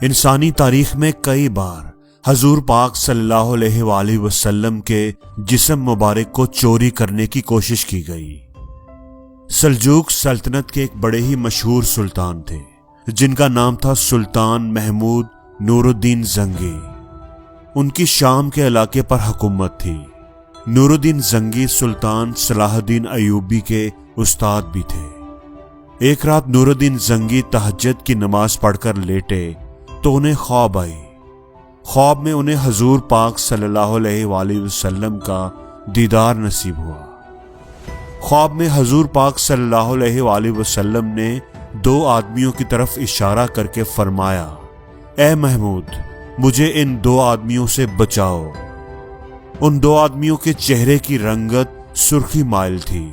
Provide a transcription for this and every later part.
انسانی تاریخ میں کئی بار حضور پاک صلی اللہ علیہ وآلہ وسلم کے جسم مبارک کو چوری کرنے کی کوشش کی گئی۔ سلجوق سلطنت کے ایک بڑے ہی مشہور سلطان تھے جن کا نام تھا سلطان محمود نور الدین زنگی۔ ان کی شام کے علاقے پر حکومت تھی۔ نور الدین زنگی سلطان صلاح الدین ایوبی کے استاد بھی تھے۔ ایک رات نور الدین زنگی تہجد کی نماز پڑھ کر لیٹے تو انہیں خواب آئی۔ خواب میں انہیں حضور پاک صلی اللہ علیہ وآلہ وسلم کا دیدار نصیب ہوا۔ خواب میں حضور پاک صلی اللہ علیہ وآلہ وسلم نے دو آدمیوں کی طرف اشارہ کر کے فرمایا، اے محمود، مجھے ان دو آدمیوں سے بچاؤ۔ ان دو آدمیوں کے چہرے کی رنگت سرخی مائل تھی۔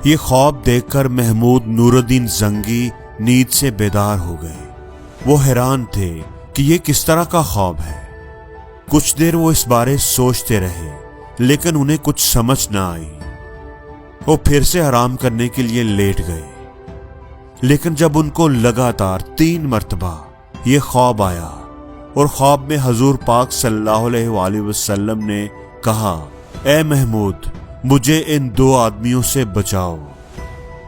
یہ خواب دیکھ کر محمود نور الدین زنگی نیند سے بیدار ہو گئے۔ وہ حیران تھے کہ یہ کس طرح کا خواب ہے۔ کچھ دیر وہ اس بارے سوچتے رہے لیکن انہیں کچھ سمجھ نہ آئی۔ وہ پھر سے آرام کرنے کے لیے لیٹ گئے، لیکن جب ان کو لگاتار 3 مرتبہ یہ خواب آیا اور خواب میں حضور پاک صلی اللہ علیہ وآلہ وسلم نے کہا، اے محمود، مجھے ان دو آدمیوں سے بچاؤ،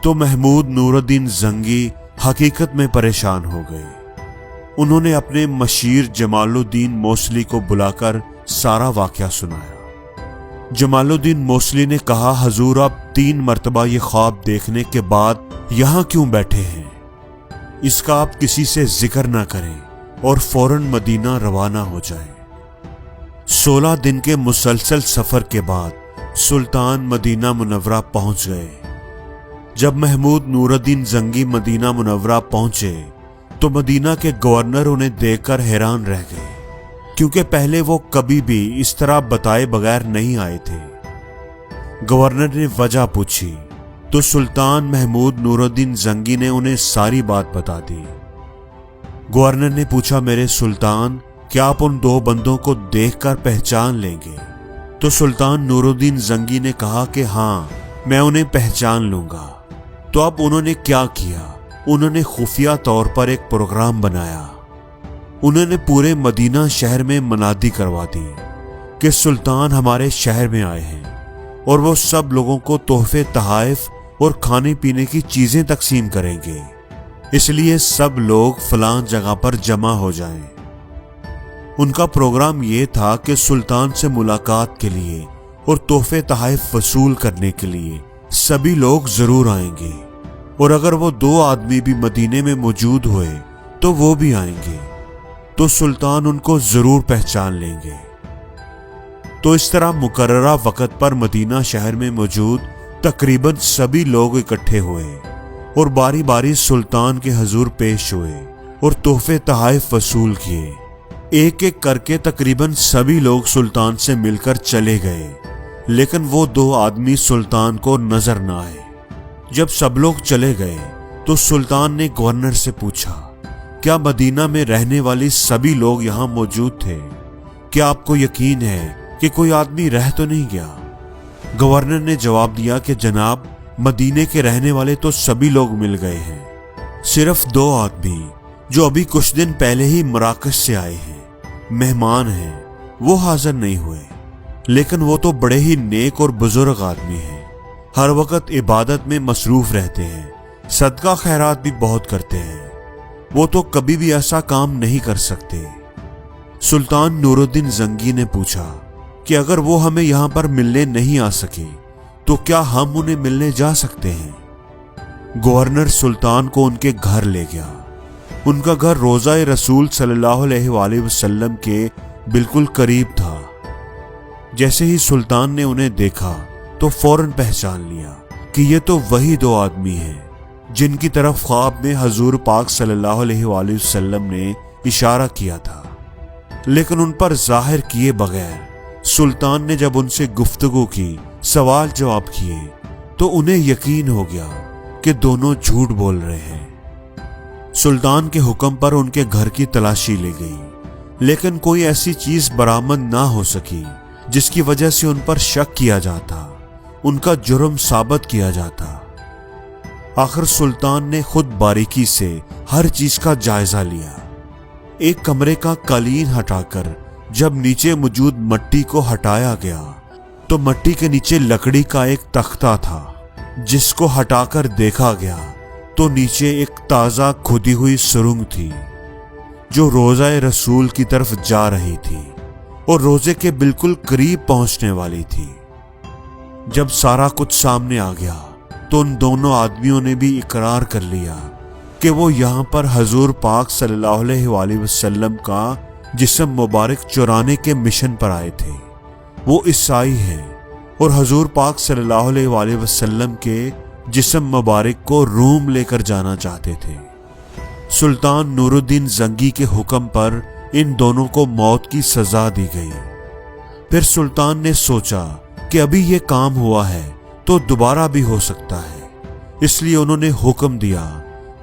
تو محمود نور الدین زنگی حقیقت میں پریشان ہو گئے۔ انہوں نے اپنے مشیر جمال الدین موصلی کو بلا کر سارا واقعہ سنایا۔ جمال الدین موصلی نے کہا، حضور، آپ 3 مرتبہ یہ خواب دیکھنے کے بعد یہاں کیوں بیٹھے ہیں؟ اس کا آپ کسی سے ذکر نہ کریں اور فوراً مدینہ روانہ ہو جائیں۔ 16 دن کے مسلسل سفر کے بعد سلطان مدینہ منورہ پہنچ گئے۔ جب محمود نور الدین زنگی مدینہ منورہ پہنچے تو مدینہ کے گورنر انہیں دیکھ کر حیران رہ گئے، کیونکہ پہلے وہ کبھی بھی اس طرح بتائے بغیر نہیں آئے تھے۔ گورنر نے وجہ پوچھی تو سلطان محمود نور الدین زنگی نے انہیں ساری بات بتا دی۔ گورنر نے پوچھا، میرے سلطان، کیا آپ ان دو بندوں کو دیکھ کر پہچان لیں گے؟ تو سلطان نور الدین زنگی نے کہا کہ ہاں، میں انہیں پہچان لوں گا۔ تو اب انہوں نے کیا کیا؟ انہوں نے خفیہ طور پر ایک پروگرام بنایا۔ انہوں نے پورے مدینہ شہر میں منادی کروا دی کہ سلطان ہمارے شہر میں آئے ہیں اور وہ سب لوگوں کو تحفے، تحائف اور کھانے پینے کی چیزیں تقسیم کریں گے، اس لیے سب لوگ فلاں جگہ پر جمع ہو جائیں۔ ان کا پروگرام یہ تھا کہ سلطان سے ملاقات کے لیے اور تحفے تحائف وصول کرنے کے لیے سبھی لوگ ضرور آئیں گے، اور اگر وہ 2 آدمی بھی مدینے میں موجود ہوئے تو وہ بھی آئیں گے، تو سلطان ان کو ضرور پہچان لیں گے۔ تو اس طرح مقررہ وقت پر مدینہ شہر میں موجود تقریباً سبھی لوگ اکٹھے ہوئے اور باری باری سلطان کے حضور پیش ہوئے اور تحفے تحائف وصول کیے۔ ایک ایک کر کے تقریباً سبھی لوگ سلطان سے مل کر چلے گئے، لیکن وہ 2 آدمی سلطان کو نظر نہ آئے۔ جب سب لوگ چلے گئے تو سلطان نے گورنر سے پوچھا، کیا مدینہ میں رہنے والی سبھی لوگ یہاں موجود تھے؟ کیا آپ کو یقین ہے کہ کوئی آدمی رہ تو نہیں گیا؟ گورنر نے جواب دیا کہ جناب، مدینے کے رہنے والے تو سبھی لوگ مل گئے ہیں، صرف 2 آدمی جو ابھی کچھ دن پہلے ہی مراکش سے آئے ہیں، مہمان ہیں، وہ حاضر نہیں ہوئے، لیکن وہ تو بڑے ہی نیک اور بزرگ آدمی ہیں، ہر وقت عبادت میں مصروف رہتے ہیں، صدقہ خیرات بھی بہت کرتے ہیں، وہ تو کبھی بھی ایسا کام نہیں کر سکتے۔ سلطان نور الدین زنگی نے پوچھا کہ اگر وہ ہمیں یہاں پر ملنے نہیں آ سکے تو کیا ہم انہیں ملنے جا سکتے ہیں؟ گورنر سلطان کو ان کے گھر لے گیا۔ ان کا گھر روضہ رسول صلی اللہ علیہ وآلہ وسلم کے بالکل قریب تھا۔ جیسے ہی سلطان نے انہیں دیکھا تو فوراً پہچان لیا کہ یہ تو وہی 2 آدمی ہیں جن کی طرف خواب میں حضور پاک صلی اللہ علیہ وآلہ وسلم نے اشارہ کیا تھا، لیکن ان پر ظاہر کیے بغیر سلطان نے جب ان سے گفتگو کی، سوال جواب کیے، تو انہیں یقین ہو گیا کہ دونوں جھوٹ بول رہے ہیں۔ سلطان کے حکم پر ان کے گھر کی تلاشی لی گئی، لیکن کوئی ایسی چیز برآمد نہ ہو سکی جس کی وجہ سے ان پر شک کیا جاتا، ان کا جرم ثابت کیا جاتا۔ آخر سلطان نے خود باریکی سے ہر چیز کا جائزہ لیا۔ ایک کمرے کا قالین ہٹا کر جب نیچے موجود مٹی کو ہٹایا گیا تو مٹی کے نیچے لکڑی کا ایک تختہ تھا، جس کو ہٹا کر دیکھا گیا تو نیچے ایک تازہ کھودی ہوئی سرنگ تھی جو روضہ رسول کی طرف جا رہی تھی اور روضے کے بالکل قریب پہنچنے والی تھی۔ جب سارا کچھ سامنے آ گیا تو ان دونوں آدمیوں نے بھی اقرار کر لیا کہ وہ یہاں پر حضور پاک صلی اللہ علیہ وآلہ وسلم کا جسم مبارک چرانے کے مشن پر آئے تھے۔ وہ عیسائی ہیں اور حضور پاک صلی اللہ علیہ وآلہ وسلم کے جسم مبارک کو روم لے کر جانا چاہتے تھے۔ سلطان نور الدین زنگی کے حکم پر ان دونوں کو موت کی سزا دی گئی۔ پھر سلطان نے سوچا کہ ابھی یہ کام ہوا ہے تو دوبارہ بھی ہو سکتا ہے، اس لیے انہوں نے حکم دیا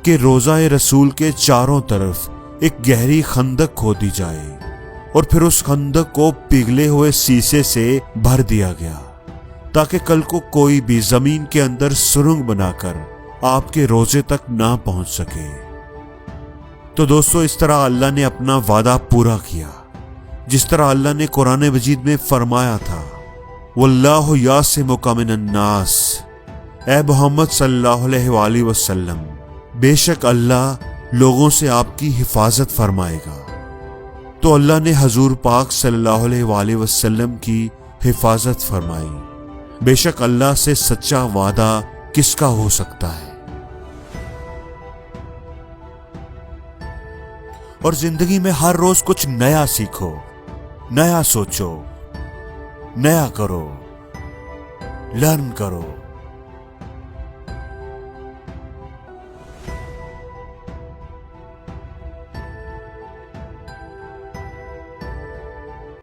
کہ روضہ رسول کے چاروں طرف ایک گہری خندق کھودی جائے اور پھر اس خندق کو پگھلے ہوئے سیسے سے بھر دیا گیا تاکہ کل کو کوئی بھی زمین کے اندر سرنگ بنا کر آپ کے روضے تک نہ پہنچ سکے۔ تو دوستو، اس طرح اللہ نے اپنا وعدہ پورا کیا، جس طرح اللہ نے قرآن مجید میں فرمایا تھا، واللہ یعصمک من الناس، اے محمد صلی اللہ علیہ وآلہ وسلم، بے شک اللہ لوگوں سے آپ کی حفاظت فرمائے گا۔ تو اللہ نے حضور پاک صلی اللہ علیہ وآلہ وسلم کی حفاظت فرمائی۔ بے شک اللہ سے سچا وعدہ کس کا ہو سکتا ہے؟ اور زندگی میں ہر روز کچھ نیا سیکھو، نیا سوچو، نیا کرو، لرن کرو۔